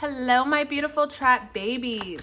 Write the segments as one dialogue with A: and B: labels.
A: Hello, my beautiful trap babies.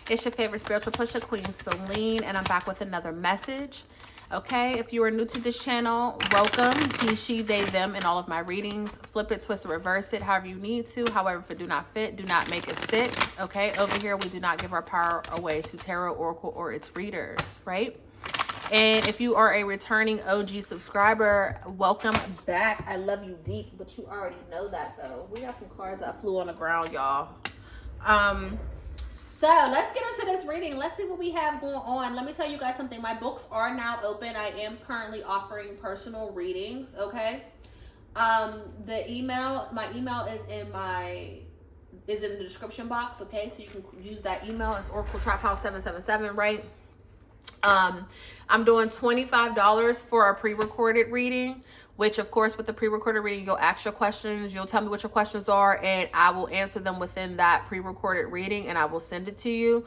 A: It's your favorite spiritual pusher, Queen Celine, and I'm back with another message. Okay, if you are new to this channel, welcome. He, she, they, them in all of my readings. Flip it, twist it, reverse it, however you need to. However, if it do not fit, do not make it stick. Okay, over here, we do not give our power away to tarot, oracle, or its readers, right? And if you are a returning OG subscriber, welcome back. I love you deep, but you already know that though. We got some cards that flew on the ground, y'all. So let's get into this reading. Let's see what we have going on. Let me tell you guys something. My books are now open. I am currently offering personal readings, okay? My email is in the description box, okay? So you can use that email. It's Oracle Traphouse 777, right? I'm doing $25 for a pre-recorded reading, which of course with the pre-recorded reading, you'll ask your questions, you'll tell me what your questions are, and I will answer them within that pre-recorded reading and I will send it to you.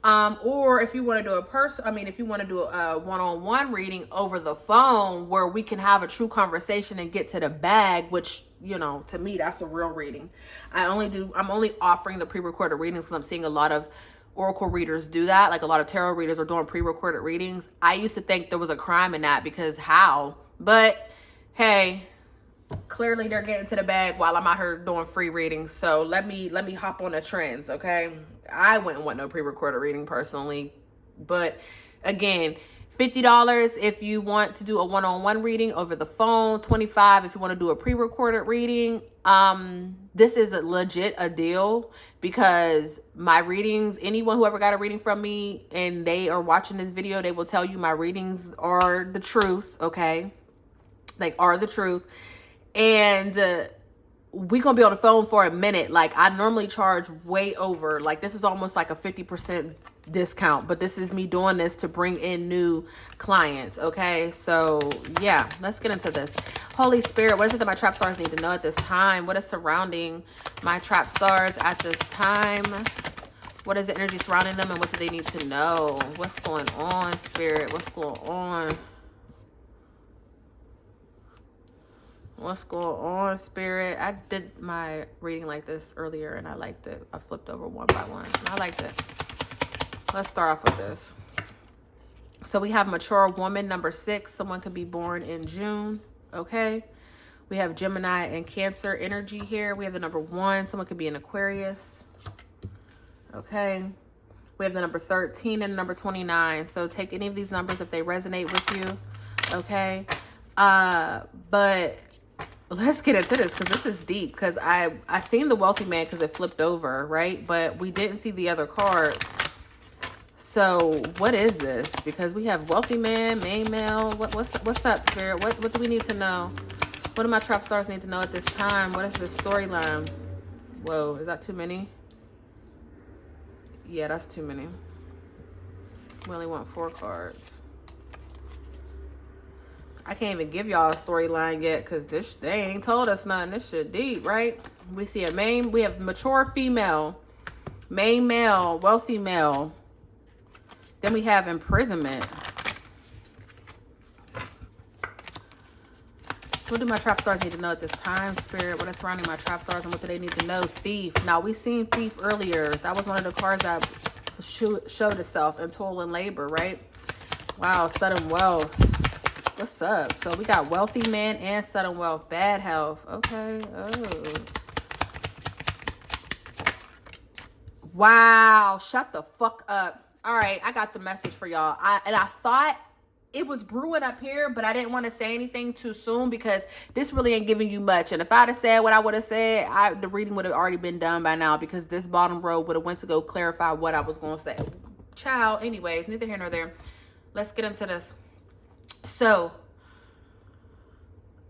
A: Or if you want to do if you want to do a one-on-one reading over the phone where we can have a true conversation and get to the bag, which, you know, to me, that's a real reading. I'm only offering the pre-recorded readings because I'm seeing a lot of Oracle readers do that. Like a lot of tarot readers are doing pre-recorded readings. I used to think there was a crime in that because how? But hey, clearly they're getting to the bag while I'm out here doing free readings. So let me hop on the trends, okay? I wouldn't want no pre-recorded reading personally. But again, $50 if you want to do a one-on-one reading over the phone, $25 if you want to do a pre-recorded reading. This is a deal because my readings, anyone who ever got a reading from me and they are watching this video, they will tell you my readings are the truth, okay? They are the truth. And we're going to be on the phone for a minute. Like I normally charge way over. Like this is almost like a 50% discount, but this is me doing this to bring in new clients, okay? So yeah, let's get into this. Holy Spirit, what is it that my trap stars need to know at this time? What is surrounding my trap stars at this time? What is the energy surrounding them and what do they need to know? What's going on, Spirit? What's going on? What's going on, Spirit? I did my reading like this earlier and I liked it. I flipped over one by one. I liked it. Let's start off with this. So we have mature woman, number 6. Someone could be born in June, okay? We have Gemini and Cancer energy here. We have the number 1. Someone could be an Aquarius, okay? We have the number 13 and number 29. So take any of these numbers if they resonate with you, okay? But let's get into this because this is deep because I seen the wealthy man because it flipped over, right? But we didn't see the other cards. So what is this? Because we have wealthy man, main male. What's up, Spirit? What do we need to know? What do my trap stars need to know at this time? What is this storyline? Whoa, is that too many? Yeah, that's too many. We only want 4 cards. I can't even give y'all a storyline yet because they ain't told us nothing. This shit deep, right? We see we have mature female, main male, wealthy male. Then we have imprisonment. What do my trap stars need to know at this time, Spirit? What is surrounding my trap stars and what do they need to know? Thief. Now, we seen thief earlier. That was one of the cards that showed itself in toil and labor, right? Wow, sudden wealth. What's up? So we got wealthy man and sudden wealth. Bad health. Okay. Oh. Wow. Shut the fuck up. All right, I got the message for y'all. I thought it was brewing up here, but I didn't want to say anything too soon because this really ain't giving you much. And if I'd have said what I would have said, the reading would have already been done by now because this bottom row would have went to go clarify what I was going to say. Child, anyways, neither here nor there. Let's get into this. So,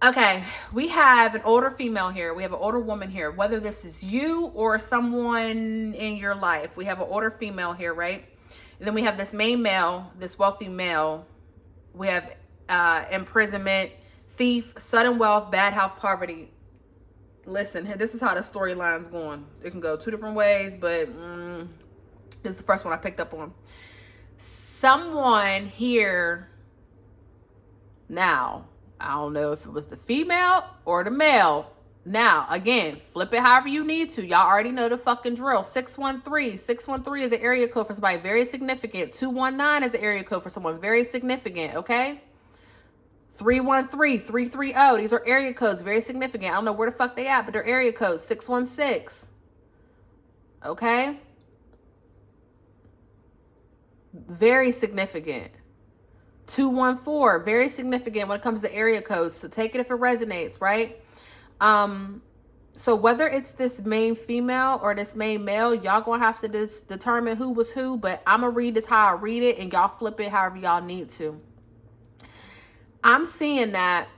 A: okay, we have an older female here. We have an older woman here. Whether this is you or someone in your life, we have an older female here, right? And then we have this main male, this wealthy male. We have imprisonment, thief, sudden wealth, bad health, poverty. Listen, this is how the storyline's going. It can go 2 different ways, but this is the first one I picked up on. Someone here now, I don't know if it was the female or the male, Now, again, flip it however you need to. Y'all already know the fucking drill. 613. 613 is an area code for somebody very significant. 219 is an area code for someone very significant, okay? 313, 330. These are area codes, very significant. I don't know where the fuck they at, but they're area codes. 616. Okay? Very significant. 214, very significant when it comes to area codes. So take it if it resonates, right? So whether it's this main female or this main male, y'all gonna have to determine who was who, but I'm gonna read this how I read it and y'all flip it however y'all need to. I'm seeing that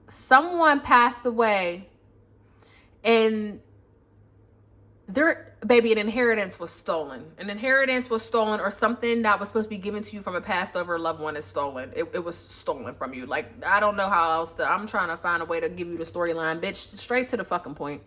A: someone passed away and an inheritance was stolen. An inheritance was stolen, or something that was supposed to be given to you from a passed over loved one is stolen. It was stolen from you. Like, I don't know how else I'm trying to find a way to give you the storyline, bitch. Straight to the fucking point.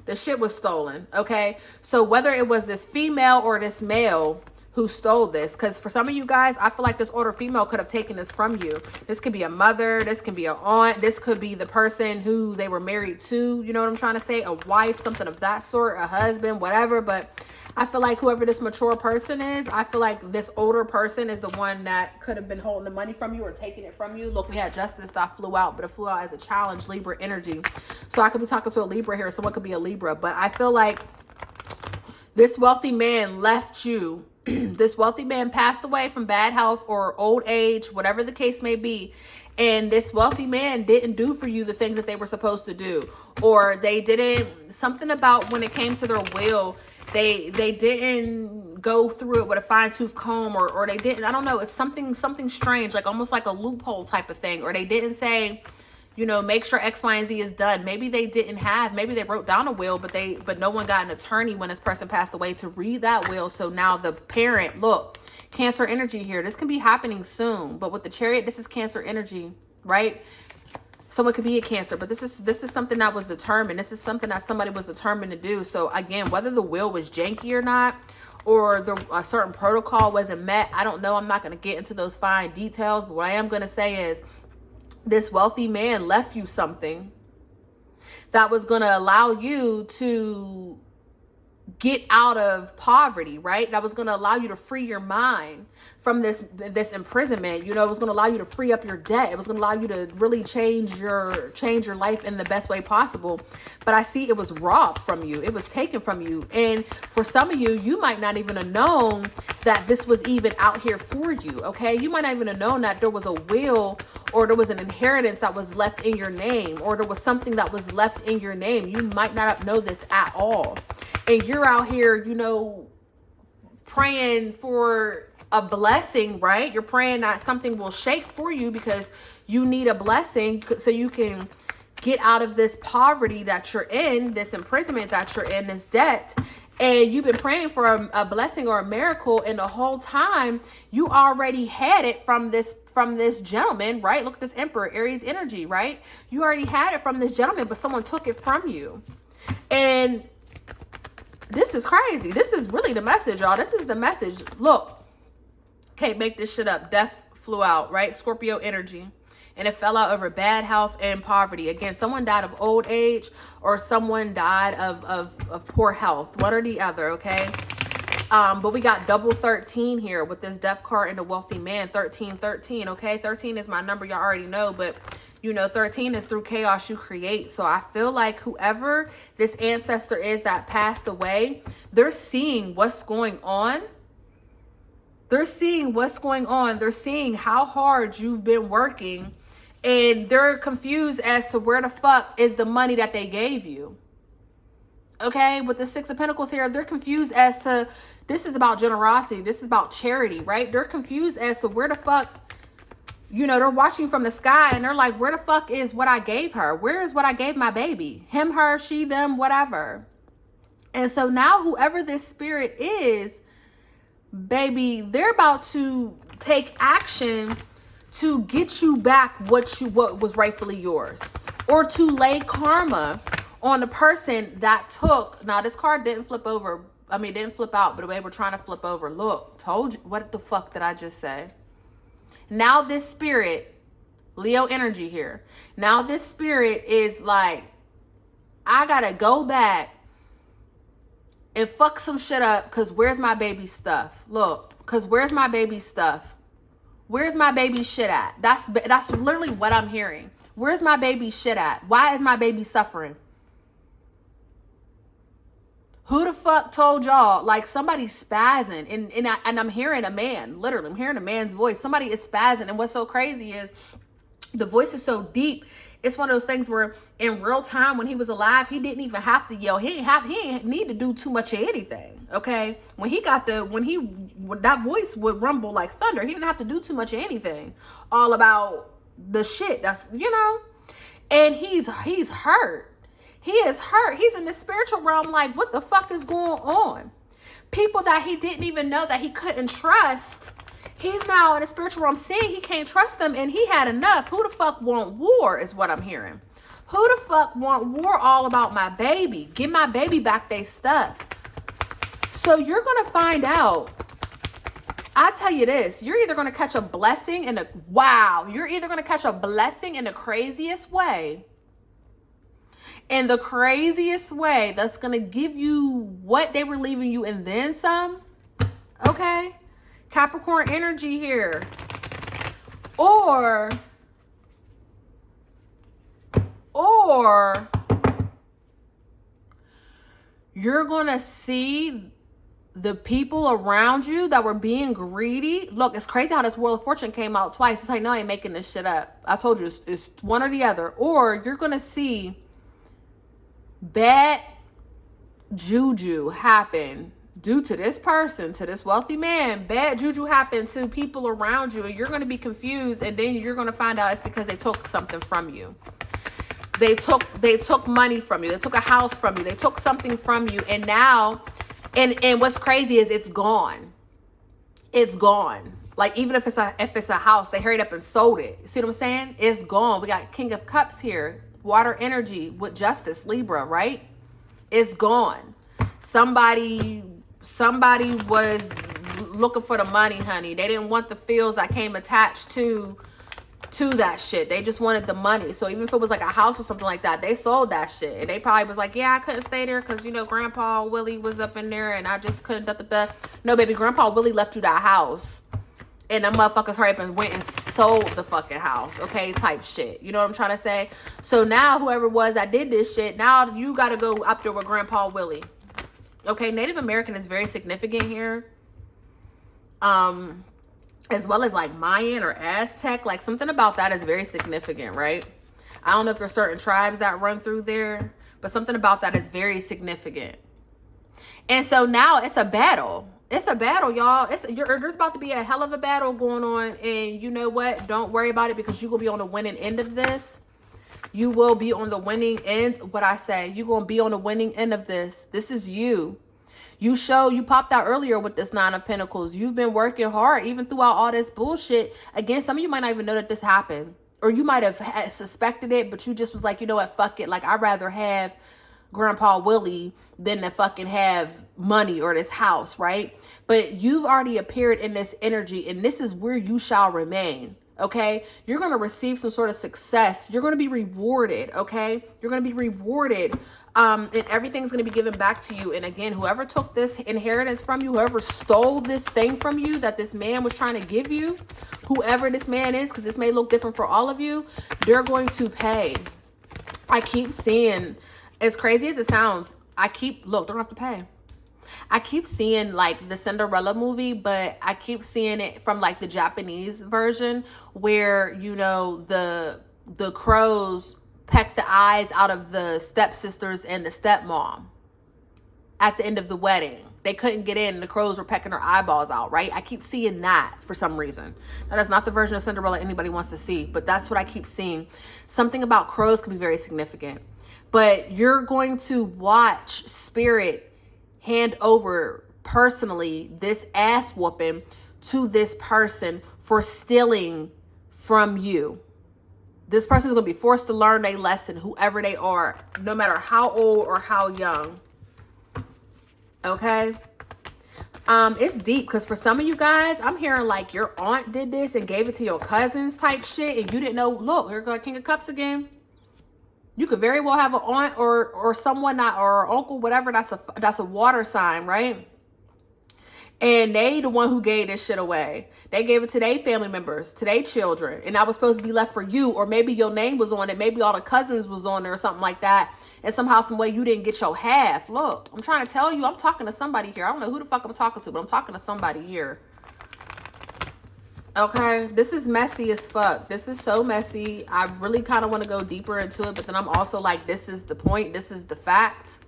A: The shit was stolen, okay? So whether it was this female or this male who stole this, because for some of you guys, I feel like this older female could have taken this from you. This could be a mother, this can be an aunt, this could be the person who they were married to, you know what I'm trying to say, a wife, something of that sort, a husband, whatever. But I feel like whoever this mature person is, I feel like this older person is the one that could have been holding the money from you or taking it from you. Look, we had justice that flew out, but it flew out as a challenge, Libra energy. So I could be talking to a Libra here, someone could be a Libra, but I feel like this wealthy man left you. This wealthy man passed away from bad health or old age, whatever the case may be. And this wealthy man didn't do for you the things that they were supposed to do. Or they didn't, something about when it came to their will, they didn't go through it with a fine-tooth comb, or they didn't, I don't know, it's something strange, like almost like a loophole type of thing. Or they didn't say, you know, make sure X, Y, and Z is done. Maybe they didn't have, maybe they wrote down a will, but no one got an attorney when this person passed away to read that will. So now the parent, look, Cancer energy here. This can be happening soon, but with the Chariot, this is Cancer energy, right? Someone could be a Cancer, but this is something that was determined. This is something that somebody was determined to do. So again, whether the will was janky or not, or a certain protocol wasn't met, I don't know. I'm not going to get into those fine details, but what I am going to say is, this wealthy man left you something that was going to allow you to get out of poverty, right? That was going to allow you to free your mind from this imprisonment. You know, it was going to allow you to free up your debt. It was going to allow you to really change your life in the best way possible. But I see it was robbed from you. It was taken from you. And for some of you, you might not even have known that this was even out here for you, okay? You might not even have known that there was a will, or there was an inheritance that was left in your name, or there was something that was left in your name. You might not have known this at all. And you're out here, you know, praying for a blessing, right? You're praying that something will shake for you because you need a blessing so you can get out of this poverty that you're in, this imprisonment that you're in, this debt. And you've been praying for a blessing or a miracle, and the whole time you already had it from this gentleman, right? Look at this Emperor, Aries energy, right? You already had it from this gentleman, but someone took it from you. And this is crazy. This is really the message, y'all. This is the message. Look, can't make this shit up. Death flew out, right? Scorpio energy. And it fell out over bad health and poverty. Again, someone died of old age, or someone died of poor health. One or the other, okay? But we got double 13 here with this death card and the wealthy man. 13, okay? 13 is my number, y'all already know, but you know, 13 is through chaos you create. So I feel like whoever this ancestor is that passed away, they're seeing what's going on. They're seeing what's going on. They're seeing how hard you've been working, and they're confused as to where the fuck is the money that they gave you. Okay, with the Six of Pentacles here, they're confused as to, this is about generosity. This is about charity, right? They're confused as to where the fuck, you know, they're watching from the sky and they're like, where the fuck is what I gave her? Where is what I gave my baby? Him, her, she, them, whatever. And so now whoever this spirit is, baby, they're about to take action to get you back what was rightfully yours, or to lay karma on the person that took. Now this card didn't flip over. I mean, it didn't flip out, but the way we're trying to flip over. Look, told you. What the fuck did I just say? Now this spirit, Leo energy here. Now this spirit is like, I gotta go back and fuck some shit up because where's my baby stuff? Look, because where's my baby stuff? Where's my baby shit at? That's literally what I'm hearing. Where's my baby shit at? Why is my baby suffering? Who the fuck told y'all? Like, somebody's spazzing, and I'm hearing a man. Literally, I'm hearing a man's voice. Somebody is spazzing, and what's so crazy is the voice is so deep. It's one of those things where in real time, when he was alive, he didn't even have to yell. He ain't need to do too much of anything. Okay, when that voice would rumble like thunder, he didn't have to do too much of anything. All about the shit that's, and he's hurt. He is hurt. He's in the spiritual realm. Like, what the fuck is going on? People that he didn't even know that he couldn't trust. He's now in the spiritual realm seeing he can't trust them, and he had enough. Who the fuck want war is what I'm hearing. Who the fuck want war all about my baby? Give my baby back their stuff. So you're going to find out. I tell you this, you're either going to catch a blessing in you're either going to catch a blessing in the craziest way. In the craziest way that's going to give you what they were leaving you and then some. Okay? Capricorn energy here. Or you're going to see the people around you that were being greedy. Look, it's crazy how this Wheel of Fortune came out twice. It's like, no, I ain't making this shit up. I told you it's one or the other. Or you're going to see bad juju happen due to this person, to this wealthy man. Bad juju happen to people around you, and you're going to be confused, and then you're going to find out it's because they took something from you. They took money from you. They took a house from you. They took something from you, and now, and what's crazy is it's gone. It's gone. Like, even if it's a house, they hurried up and sold it. See what I'm saying? It's gone. We got King of Cups here. Water energy with justice, Libra, right? It's gone. Somebody was looking for the money, honey. They didn't want the feels that came attached to that shit. They just wanted the money. So even if it was like a house or something like that, they sold that shit. And they probably was like, yeah, I couldn't stay there because, Grandpa Willie was up in there and I just couldn't. No, baby, Grandpa Willie left you that house. And them motherfuckers hurry up and went and sold the fucking house, okay, type shit. You know what I'm trying to say? So now whoever it was that did this shit, now you got to go up there with Grandpa Willie. Okay, Native American is very significant here. As well as like Mayan or Aztec, like something about that is very significant, right? I don't know if there's certain tribes that run through there, but something about that is very significant. And so now it's a battle. It's a battle, y'all. There's about to be a hell of a battle going on. And you know what? Don't worry about it because you're going to be on the winning end of this. You will be on the winning end. What I say, you're going to be on the winning end of this. This is you. You popped out earlier with this Nine of Pentacles. You've been working hard even throughout all this bullshit. Again, some of you might not even know that this happened. Or you might have suspected it, but you just was like, you know what? Fuck it. Like, I'd rather have Grandpa Willie than to fucking have money or this house, right? But you've already appeared in this energy, and this is where you shall remain. Okay, you're going to receive some sort of success. You're going to be rewarded. Okay, you're going to be rewarded, and everything's going to be given back to you. And again, whoever took this inheritance from you, whoever stole this thing from you that this man was trying to give you, whoever this man is, because this may look different for all of you, they're going to pay. I keep seeing, as crazy as it sounds, they don't have to pay. I keep seeing like the Cinderella movie, but I keep seeing it from like the Japanese version where, the crows peck the eyes out of the stepsisters and the stepmom at the end of the wedding. They couldn't get in. The crows were pecking their eyeballs out, right? I keep seeing that for some reason. Now, that's not the version of Cinderella anybody wants to see, but that's what I keep seeing. Something about crows can be very significant. But you're going to watch Spirit hand over personally this ass whooping to this person for stealing from you. This person is going to be forced to learn a lesson, whoever they are, no matter how old or how young. Okay? It's deep because for some of you guys, I'm hearing like your aunt did this and gave it to your cousins type shit and you didn't know. Look, here goes King of Cups again. You could very well have an aunt or someone not, or uncle, whatever, that's a water sign, right? And they the one who gave this shit away. They gave it to their family members, to their children. And that was supposed to be left for you. Or maybe your name was on it. Maybe all the cousins was on there or something like that. And somehow, some way, you didn't get your half. Look, I'm trying to tell you, I'm talking to somebody here. I don't know who the fuck I'm talking to, but I'm talking to somebody here. Okay, this is messy as fuck. This is so messy. I really kind of want to go deeper into it. But then I'm also like, this is the point. This is the fact.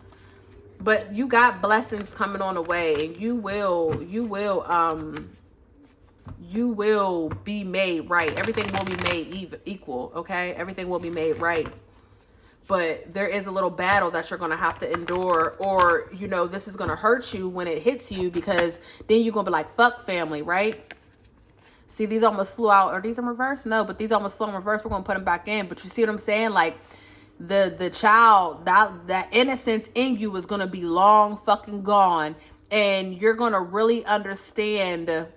A: But you got blessings coming on the way, and you will be made right. Everything will be made equal, okay? Everything will be made right. But there is a little battle that you're going to have to endure, or, you know, this is going to hurt you when it hits you, because then you're going to be like, fuck family, right? See, these almost flew out. Are these in reverse? No, but these almost flew in reverse. We're going to put them back in. But you see what I'm saying? Like, the child, that innocence in you is going to be long fucking gone, and you're going to really understand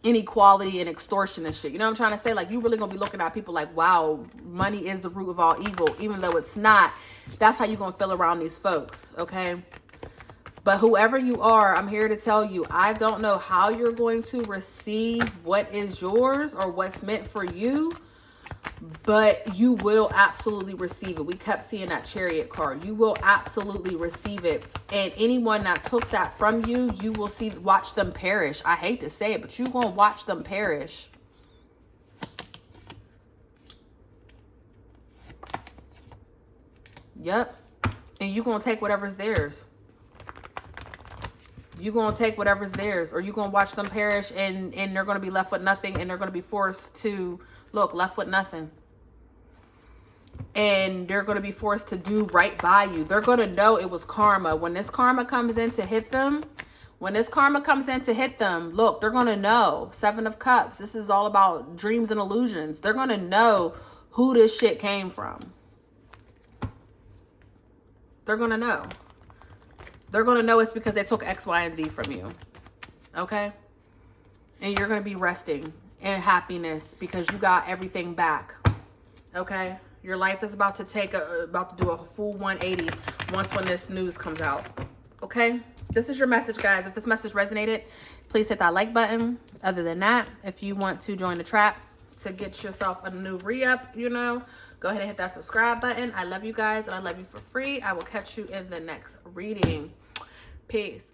A: inequality and extortion and shit. You know what I'm trying to say? Like, you really going to be looking at people like, wow, money is the root of all evil, even though it's not. That's how you're going to feel around these folks, okay? But whoever you are, I'm here to tell you, I don't know how you're going to receive what is yours or what's meant for you, but you will absolutely receive it. We kept seeing that Chariot card. You will absolutely receive it. And anyone that took that from you, you will watch them perish. I hate to say it, but you're going to watch them perish. Yep. And you're going to take whatever's theirs. You're going to take whatever's theirs, or you're going to watch them perish, and they're going to be left with nothing, and they're going to be forced to, look, left with nothing. And they're going to be forced to do right by you. They're going to know it was karma. When this karma comes in to hit them, look, they're going to know. 7 of Cups. This is all about dreams and illusions. They're going to know who this shit came from. They're going to know. They're going to know it's because they took X, Y, and Z from you. Okay? And you're going to be resting in happiness because you got everything back. Okay? Your life is about to do a full 180 when this news comes out. Okay? This is your message, guys. If this message resonated, please hit that like button. Other than that, if you want to join the trap to get yourself a new re-up, you know, go ahead and hit that subscribe button. I love you guys, and I love you for free. I will catch you in the next reading. Peace.